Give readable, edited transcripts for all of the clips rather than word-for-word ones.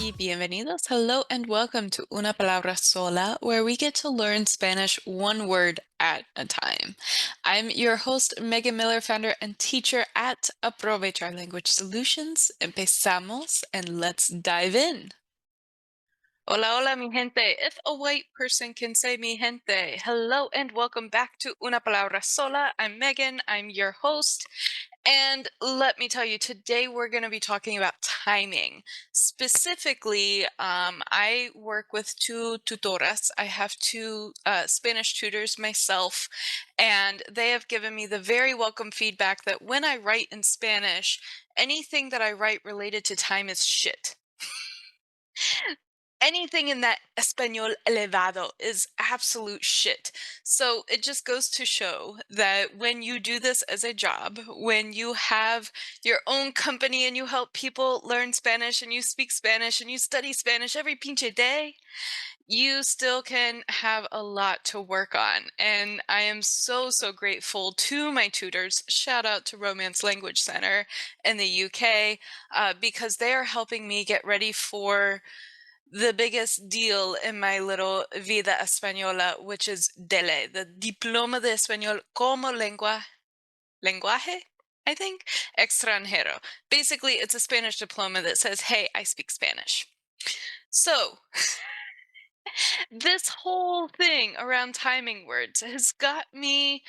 y bienvenidos. Hello and welcome to Una Palabra Sola, where we get to learn Spanish one word at a time. I'm your host, Megan Miller, founder and teacher at Aprovechar Language Solutions. Empezamos and let's dive in. Hola, hola, mi gente. If a white person can say mi gente, hello and welcome back to Una Palabra Sola. I'm Megan, I'm your host. And let me tell you, today we're going to be talking about timing. Specifically, I work with two tutoras. I have two Spanish tutors myself, and they have given me the very welcome feedback that when I write in Spanish, anything that I write related to time is shit. Anything in that español elevado is absolute shit. So it just goes to show that when you do this as a job, when you have your own company and you help people learn Spanish and you speak Spanish and you study Spanish every pinche day, you still can have a lot to work on. And I am so, so grateful to my tutors. Shout out to Romance Language Center in the UK, because they are helping me get ready for the biggest deal in my little vida española, which is DELE, the Diploma de Español como lenguaje, I think, extranjero. Basically, it's a Spanish diploma that says, hey, I speak Spanish. So, this whole thing around timing words has got me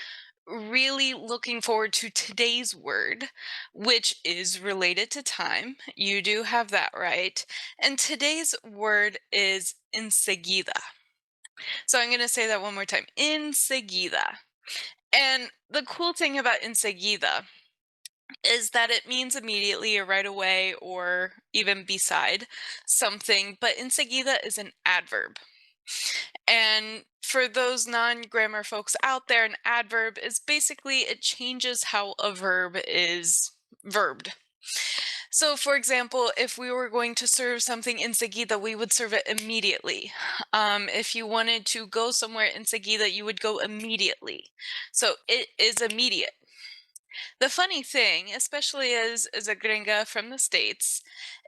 really looking forward to today's word, which is related to time. You do have that right. And today's word is enseguida. So I'm going to say that one more time. Enseguida. And the cool thing about enseguida is that it means immediately or right away or even beside something, but enseguida is an adverb. And for those non-grammar folks out there, an adverb is basically it changes how a verb is verbed. So, for example, if we were going to serve something enseguida, we would serve it immediately. If you wanted to go somewhere enseguida, you would go immediately. So it is immediate. The funny thing, especially as a gringa from the States,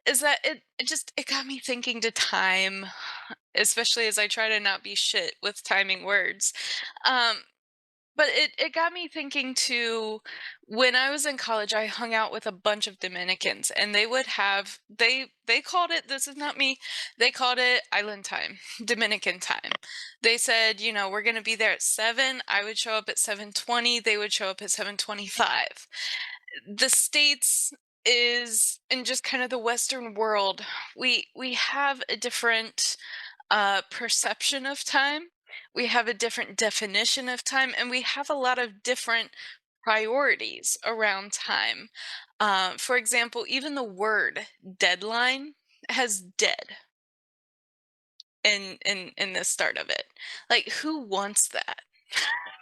is that it got me thinking to time, especially as I try to not be shit with timing words. Um, but it got me thinking too, when I was in college, I hung out with a bunch of Dominicans and they would have they called it, this is not me, they called it island time, Dominican time. They said, you know, we're gonna be there at 7. I would show up at 7:20, they would show up at 7:25. The States is in just kind of the Western world, we have a different perception of time. We have a different definition of time, and we have a lot of different priorities around time. For example, even the word deadline has dead in the start of it. Like, who wants that?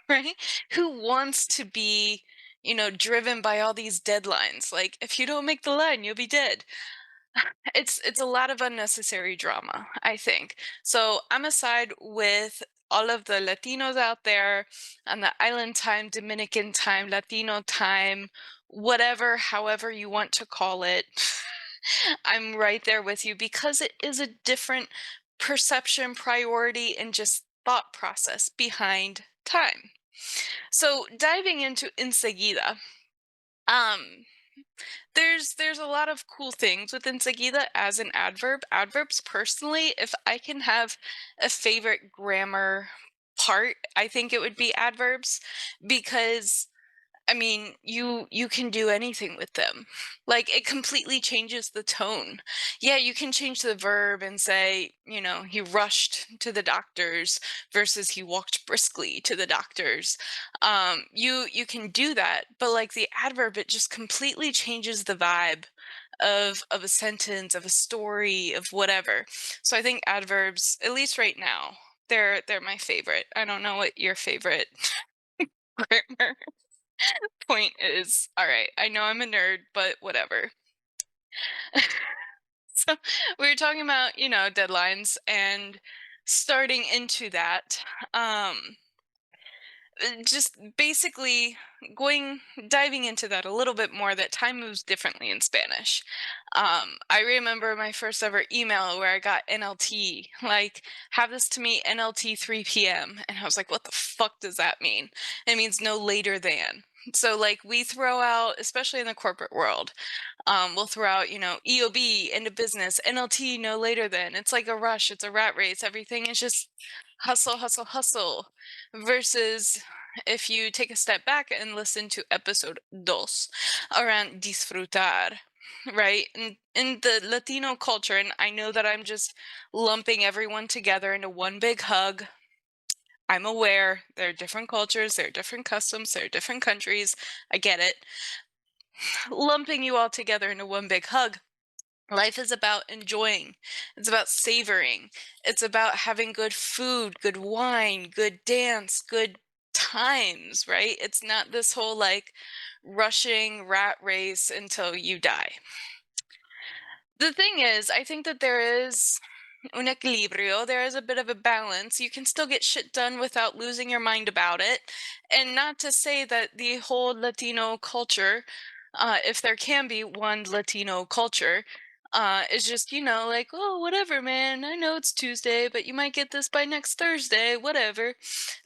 Right? Who wants to be, you know, driven by all these deadlines? Like, if you don't make the line, you'll be dead. It's a lot of unnecessary drama, I think. So I'm aside with all of the Latinos out there on the island time, Dominican time, Latino time, whatever, however you want to call it. I'm right there with you because it is a different perception, priority, and just thought process behind time. So diving into enseguida, um, there's a lot of cool things with enseguida as an adverb. Adverbs, personally, if I can have a favorite grammar part, I think it would be adverbs because I mean, you can do anything with them. Like, it completely changes the tone. Yeah, you can change the verb and say, you know, he rushed to the doctor's versus he walked briskly to the doctor's. You can do that, but like the adverb, it just completely changes the vibe of a sentence, of a story, of whatever. So I think adverbs, at least right now, they're my favorite. I don't know what your favorite grammar point is. All right, I know I'm a nerd, but whatever. So we were talking about, you know, deadlines and starting into that. Um, Just basically going diving into that a little bit more, that time moves differently in Spanish. I remember my first ever email where I got NLT, like, have this to me NLT 3 p.m. And I was like, what the fuck does that mean? It means no later than. So like we throw out, especially in the corporate world, we'll throw out, EOB, end of business, NLT, no later than. It's like a rush, it's a rat race. Everything is just hustle, hustle, hustle. Versus if you take a step back and listen to episode dos around disfrutar, right? And in the Latino culture, and I know that I'm just lumping everyone together into one big hug. I'm aware there are different cultures, there are different customs, there are different countries. I get it. Lumping you all together into one big hug. Life is about enjoying. It's about savoring. It's about having good food, good wine, good dance, good times, right? It's not this whole like rushing rat race until you die. The thing is, I think that there is un equilibrio. There is a bit of a balance. You can still get shit done without losing your mind about it. And not to say that the whole Latino culture, if there can be one Latino culture, is just, like, oh, whatever, man. I know it's Tuesday, but you might get this by next Thursday, whatever.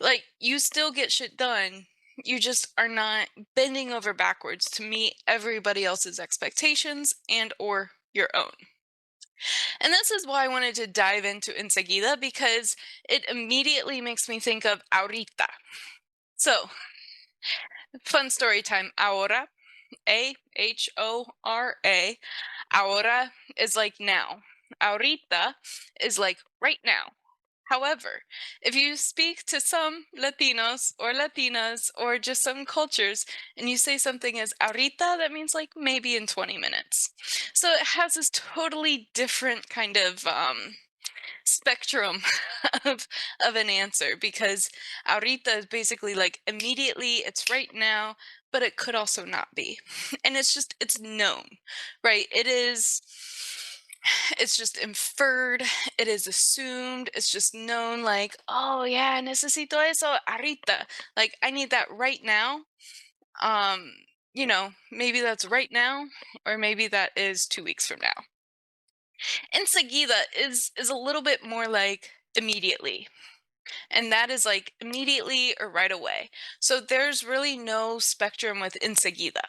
Like, you still get shit done. You just are not bending over backwards to meet everybody else's expectations and or your own. And this is why I wanted to dive into enseguida, because it immediately makes me think of ahorita. So, fun story time. Ahora, Ahora. Ahora is like now. Ahorita is like right now. However, if you speak to some Latinos or Latinas or just some cultures and you say something as ahorita, that means like maybe in 20 minutes. So it has this totally different kind of spectrum of an answer, because ahorita is basically like immediately, it's right now, but it could also not be. And it's known, right? It's just inferred, it is assumed, it's just known, like, oh yeah, necesito eso ahorita. Like, I need that right now. Um, maybe that's right now, or maybe that is 2 weeks from now. Enseguida is a little bit more like immediately. And that is like immediately or right away. So there's really no spectrum with enseguida.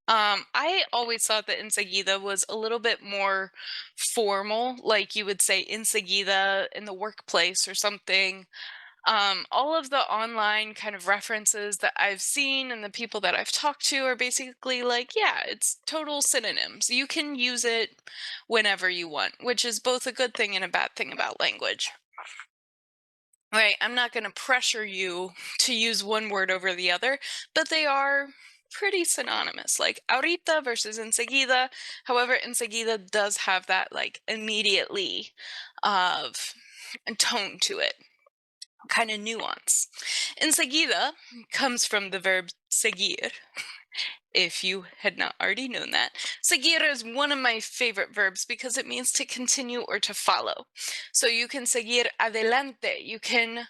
I always thought that enseguida was a little bit more formal, like you would say enseguida in the workplace or something. All of the online kind of references that I've seen and the people that I've talked to are basically like, yeah, it's total synonyms. You can use it whenever you want, which is both a good thing and a bad thing about language. Right? I'm not going to pressure you to use one word over the other, but they are pretty synonymous, like ahorita versus enseguida. However, enseguida does have that like immediately of tone to it, kind of nuance. Enseguida comes from the verb seguir, if you had not already known that. Seguir is one of my favorite verbs because it means to continue or to follow. So you can seguir adelante, you can,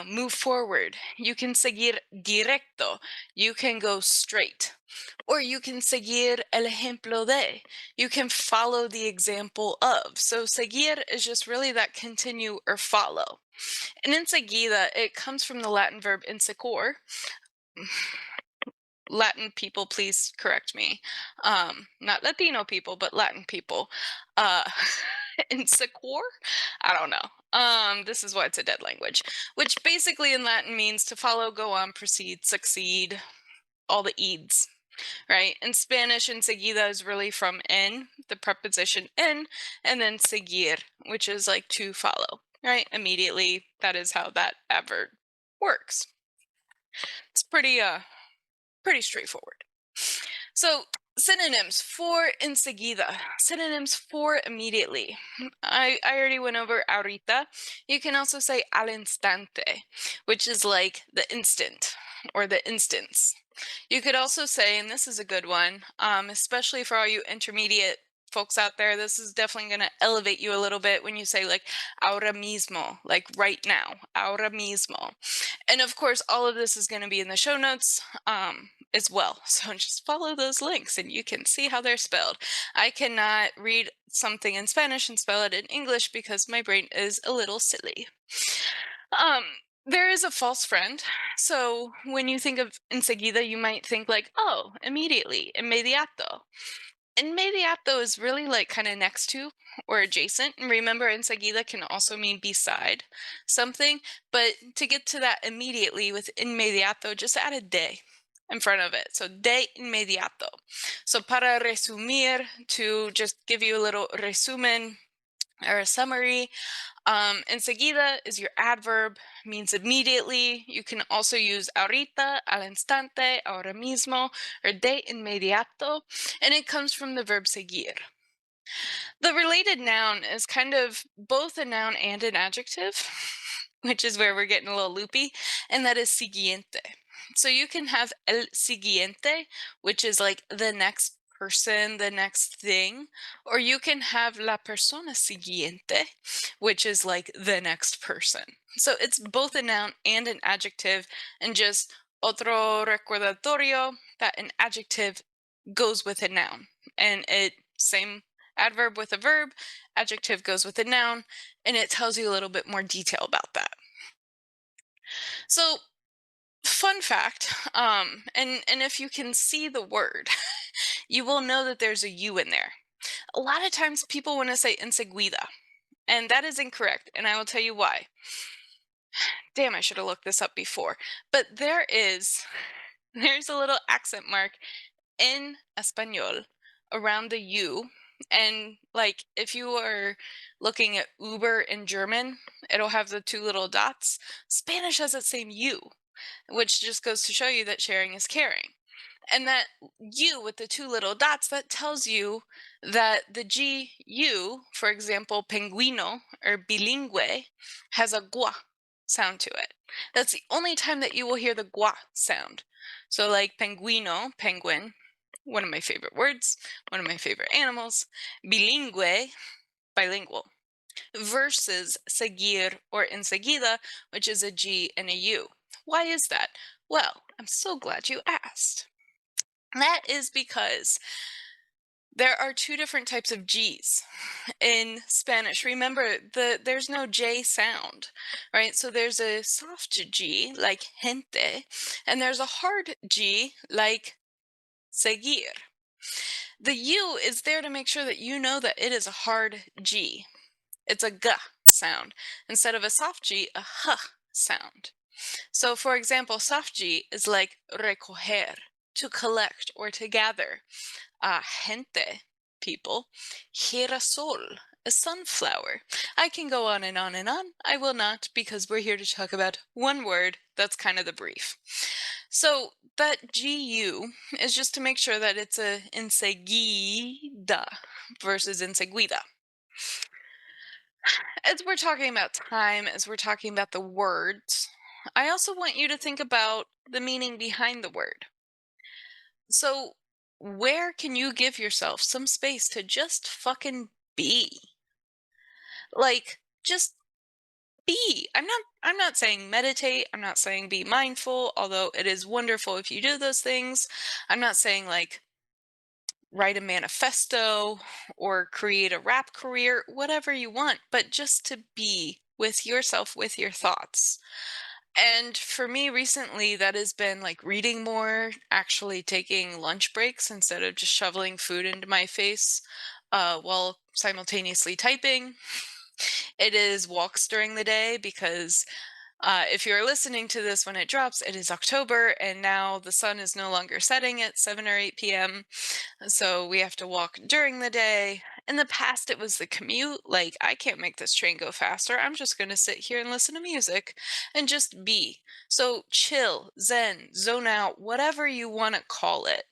move forward. You can seguir directo, you can go straight. Or you can seguir el ejemplo de, you can follow the example of. So seguir is just really that continue or follow. And enseguida, it comes from the Latin verb insecor. Latin people, please correct me. Not Latino people, but Latin people. Uh, insecure? I don't know. This is why it's a dead language, which basically in Latin means to follow, go on, proceed, succeed, all the eeds, right? In Spanish, enseguida is really from en, the preposition en, and then seguir, which is like to follow, right? Immediately. That is how that adverb works. It's pretty straightforward. So, synonyms for enseguida, synonyms for immediately. I already went over ahorita. You can also say al instante, which is like the instant or the instance. You could also say, and this is a good one, especially for all you intermediate folks out there, this is definitely going to elevate you a little bit when you say like ahora mismo, like right now, ahora mismo. And of course, all of this is going to be in the show notes as well. So just follow those links and you can see how they're spelled. I cannot read something in Spanish and spell it in English because my brain is a little silly. Um, there is a false friend. So when you think of enseguida, you might think like, oh, immediately, inmediato. Inmediato is really like kind of next to or adjacent. And remember, enseguida can also mean beside something. But to get to that immediately with inmediato, just add a de in front of it. So de inmediato. So para resumir, to just give you a little resumen or a summary, enseguida is your adverb, means immediately. You can also use ahorita, al instante, ahora mismo, or de inmediato, and it comes from the verb seguir. The related noun is kind of both a noun and an adjective, which is where we're getting a little loopy, and that is siguiente. So you can have el siguiente, which is like the next person, the next thing, or you can have la persona siguiente, which is like the next person. So it's both a noun and an adjective, and just otro recordatorio that an adjective goes with a noun, and it same adverb with a verb, adjective goes with a noun, and it tells you a little bit more detail about that. So, fun fact, and if you can see the word, you will know that there's a U in there. A lot of times people want to say enseguida, and that is incorrect, and I will tell you why. Damn, I should have looked this up before. But there's a little accent mark in español around the U. And like if you are looking at Uber in German, it'll have the two little dots. Spanish has that same U, which just goes to show you that sharing is caring. And that U with the two little dots, that tells you that the GU, for example, penguino or bilingue, has a gua sound to it. That's the only time that you will hear the gua sound. So, like penguino, penguin, one of my favorite words, one of my favorite animals, bilingue, bilingual, versus seguir or enseguida, which is a G and a U. Why is that? Well, I'm so glad you asked. That is because there are two different types of G's in Spanish. Remember, there's no J sound, right? So there's a soft G like gente, and there's a hard G like seguir. The U is there to make sure that you know that it is a hard G. It's a G sound. Instead of a soft G, a H sound. So, for example, soft G is like recoger, to collect or to gather. Gente, people. Girasol, a sunflower. I can go on and on and on. I will not because we're here to talk about one word. That's kind of the brief. So that GU is just to make sure that it's a enseguida versus enseguida. As we're talking about time, as we're talking about the words, I also want you to think about the meaning behind the word. So, where can you give yourself some space to just fucking be? Like, just be. I'm not saying meditate, I'm not saying be mindful, although it is wonderful if you do those things. I'm not saying like write a manifesto or create a rap career, whatever you want, but just to be with yourself, with your thoughts. And for me recently, that has been like reading more, actually taking lunch breaks instead of just shoveling food into my face while simultaneously typing. It is walks during the day because if you're listening to this when it drops, it is October and now the sun is no longer setting at 7 or 8 p.m. So we have to walk during the day. In the past, it was the commute. Like, I can't make this train go faster. I'm just going to sit here and listen to music and just be. So chill, zen, zone out, whatever you want to call it.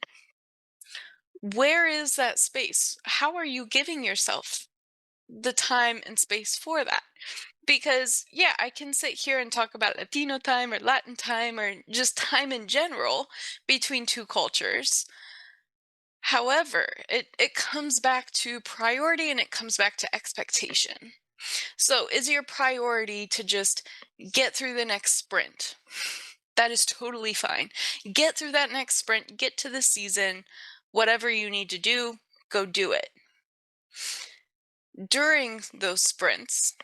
Where is that space? How are you giving yourself the time and space for that? Because, yeah, I can sit here and talk about Latino time or Latin time or just time in general between two cultures. However, it comes back to priority and it comes back to expectation. So, is your priority to just get through the next sprint? That is totally fine. Get through that next sprint, get to the season, whatever you need to do, go do it. During those sprints,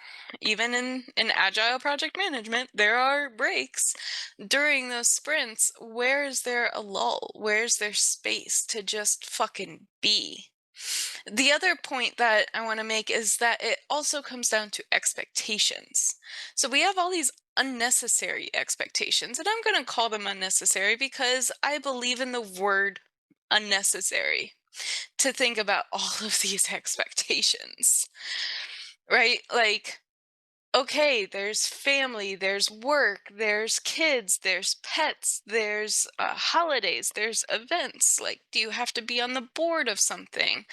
even in agile project management, there are breaks. During those sprints, where is there a lull? Where's there space to just fucking be? The other point that I want to make is that it also comes down to expectations. So we have all these unnecessary expectations, and I'm going to call them unnecessary because I believe in the word unnecessary to think about all of these expectations, right? Like, okay, there's family, there's work, there's kids, there's pets, there's holidays, there's events. Like, do you have to be on the board of something?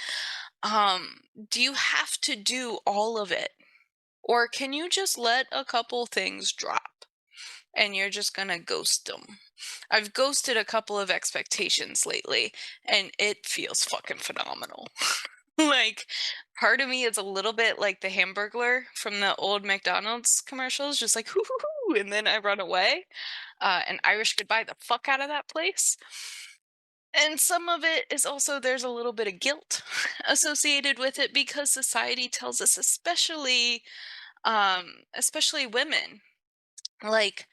Um, do you have to do all of it? Or can you just let a couple things drop and you're just gonna ghost them? I've ghosted a couple of expectations lately and it feels fucking phenomenal. Like, part of me is a little bit like the Hamburglar from the old McDonald's commercials, just like, hoo hoo hoo, and then I run away and Irish goodbye the fuck out of that place. And some of it is also there's a little bit of guilt associated with it because society tells us, especially women, like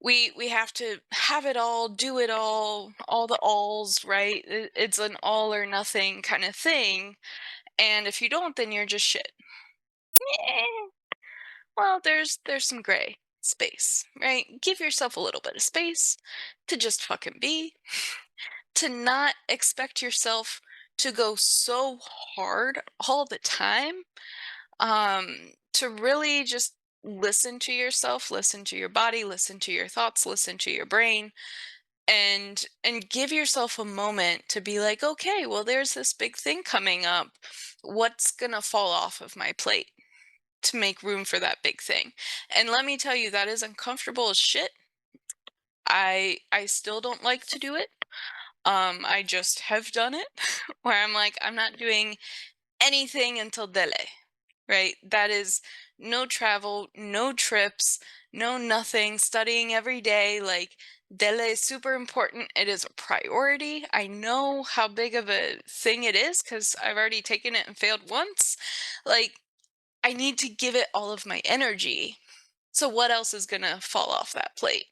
we have to have it all, do it all the alls, right? It's an all or nothing kind of thing, and if you don't, then you're just shit. Eh, well, there's some gray space, right? Give yourself a little bit of space to just fucking be, to not expect yourself to go so hard all the time, to really just listen to yourself, listen to your body, listen to your thoughts, listen to your brain, and give yourself a moment to be like, okay, well, there's this big thing coming up. What's gonna fall off of my plate to make room for that big thing? And let me tell you, that is uncomfortable as shit. I still don't like to do it. I just have done it where I'm like, I'm not doing anything until Dele, right? That is no travel, no trips, no nothing, studying every day. Like, Dele is super important. It is a priority. I know how big of a thing it is because I've already taken it and failed once. Like, I need to give it all of my energy. So, what else is going to fall off that plate?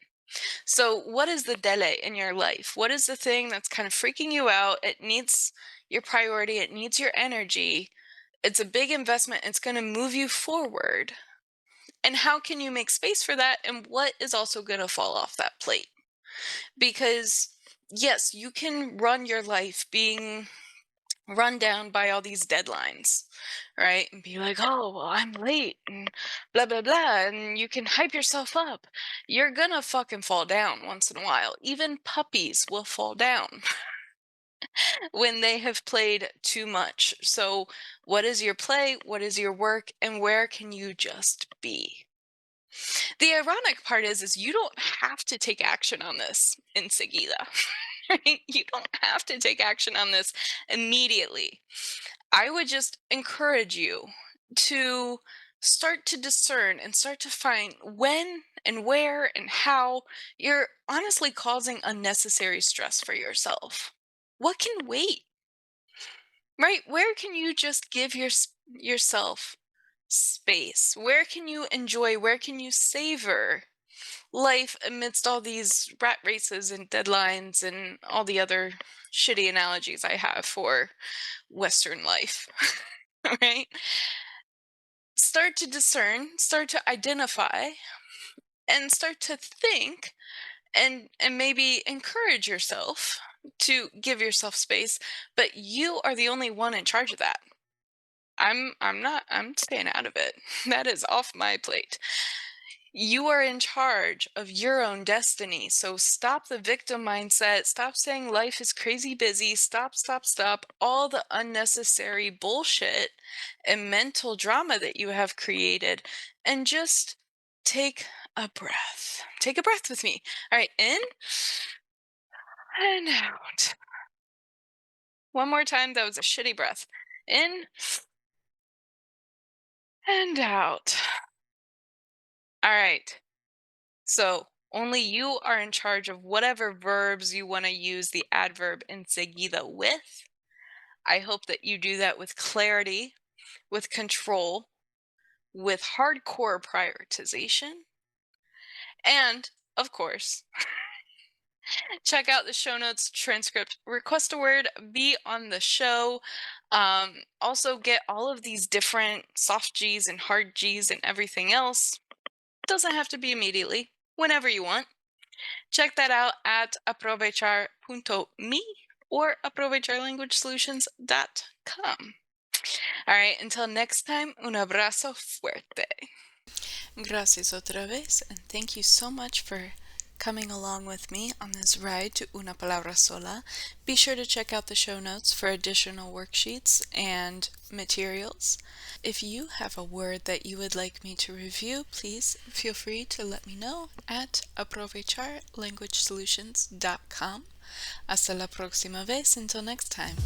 So, what is the dele in your life? What is the thing that's kind of freaking you out? It needs your priority, it needs your energy. It's a big investment, it's going to move you forward. And how can you make space for that? And what is also going to fall off that plate? Because, yes, you can run your life being run down by all these deadlines, right? And be like, oh, well, I'm late and blah, blah, blah. And you can hype yourself up. You're gonna fucking fall down once in a while. Even puppies will fall down when they have played too much. So, what is your play? What is your work? And where can you just be? The ironic part is you don't have to take action on this enseguida. Right? You don't have to take action on this immediately. I would just encourage you to start to discern and start to find when and where and how you're honestly causing unnecessary stress for yourself. What can wait? Right? Where can you just give yourself space? Where can you enjoy? Where can you savor life amidst all these rat races and deadlines and all the other shitty analogies I have for Western life? Right? Start to discern, start to identify, and start to think and maybe encourage yourself to give yourself space, but you are the only one in charge of that. I'm not, I'm staying out of it. That is off my plate. You are in charge of your own destiny. So stop the victim mindset. Stop saying life is crazy busy. Stop all the unnecessary bullshit and mental drama that you have created. And just take a breath. Take a breath with me. All right, in and out. One more time. That was a shitty breath. In and out. All right. So only you are in charge of whatever verbs you want to use the adverb enseguida with. I hope that you do that with clarity, with control, with hardcore prioritization, and of course, check out the show notes, transcript, request a word, be on the show. Also, get all of these different soft G's and hard G's and everything else. Doesn't have to be immediately, whenever you want. Check that out at aprovechar.me or aprovecharlanguagesolutions.com. All right, until next time, un abrazo fuerte. Gracias otra vez, and thank you so much for coming along with me on this ride to Una Palabra Sola. Be sure to check out the show notes for additional worksheets and materials. If you have a word that you would like me to review, please feel free to let me know at aprovecharlanguagesolutions.com. Hasta la próxima vez. Until next time.